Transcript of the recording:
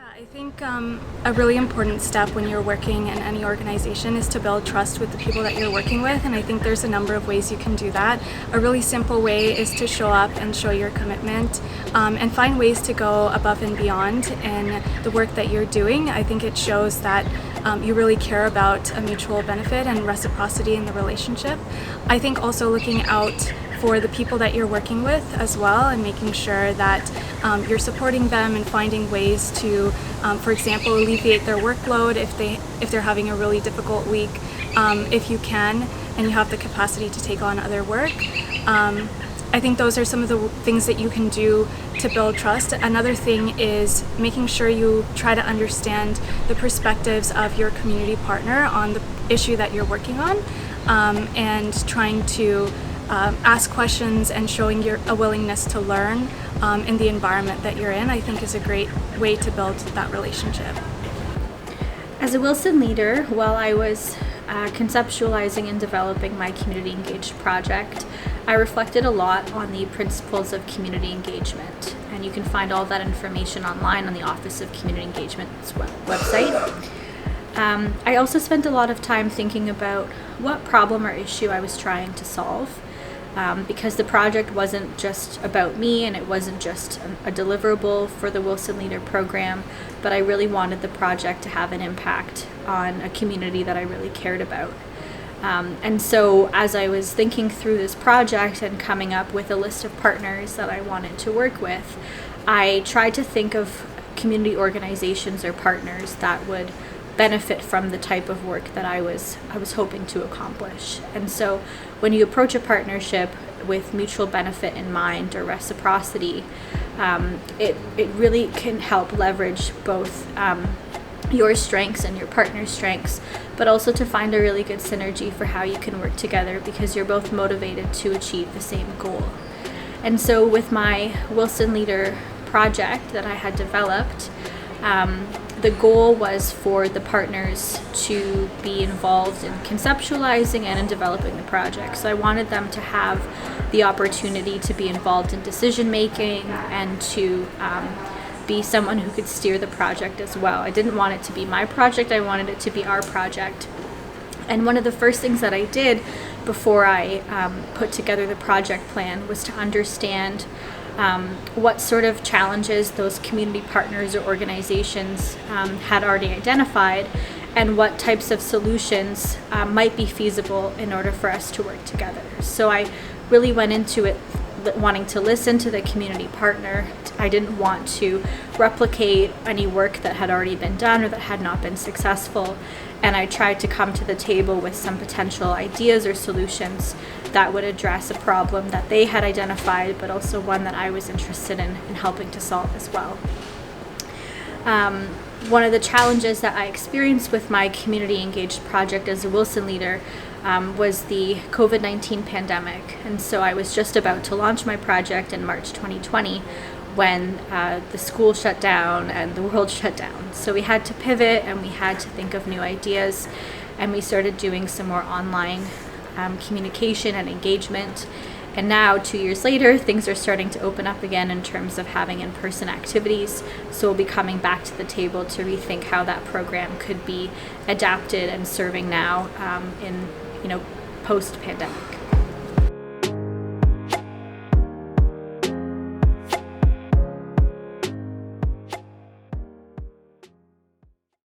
I think a really important step when you're working in any organization is to build trust with the people that you're working with, and I think there's a number of ways you can do that. A really simple way is to show up and show your commitment and find ways to go above and beyond in the work that you're doing. I think it shows that you really care about a mutual benefit and reciprocity in the relationship. I think also looking out for the people that you're working with as well, and making sure that you're supporting them and finding ways to, for example, alleviate their workload if they're having a really difficult week, if you can, and you have the capacity to take on other work. I think those are some of the things that you can do to build trust. Another thing is making sure you try to understand the perspectives of your community partner on the issue that you're working on, and trying to ask questions and showing a willingness to learn in the environment that you're in, I think is a great way to build that relationship. As a Wilson leader, while I was conceptualizing and developing my community engaged project, I reflected a lot on the principles of community engagement, and you can find all that information online on the Office of Community Engagement's website. I also spent a lot of time thinking about what problem or issue I was trying to solve. Because the project wasn't just about me and it wasn't just a deliverable for the Wilson Leader program, but I really wanted the project to have an impact on a community that I really cared about. And so as I was thinking through this project and coming up with a list of partners that I wanted to work with, I tried to think of community organizations or partners that would benefit from the type of work that I was hoping to accomplish. And so when you approach a partnership with mutual benefit in mind or reciprocity, it really can help leverage both your strengths and your partner's strengths, but also to find a really good synergy for how you can work together because you're both motivated to achieve the same goal. And so with my Wilson Leader project that I had developed, the goal was for the partners to be involved in conceptualizing and in developing the project. So I wanted them to have the opportunity to be involved in decision making and to be someone who could steer the project as well. I didn't want it to be my project, I wanted it to be our project. And one of the first things that I did before I put together the project plan was to understand what sort of challenges those community partners or organizations had already identified and what types of solutions might be feasible in order for us to work together. So I really went into it wanting to listen to the community partner. I didn't want to replicate any work that had already been done or that had not been successful, and I tried to come to the table with some potential ideas or solutions that would address a problem that they had identified, but also one that I was interested in helping to solve as well. One of the challenges that I experienced with my community engaged project as a Wilson Leader was the COVID-19 pandemic. And so I was just about to launch my project in March 2020 when the school shut down and the world shut down. So we had to pivot and we had to think of new ideas, and we started doing some more online communication and engagement. And now, 2 years later, things are starting to open up again in terms of having in-person activities. So we'll be coming back to the table to rethink how that program could be adapted and serving now in post-pandemic.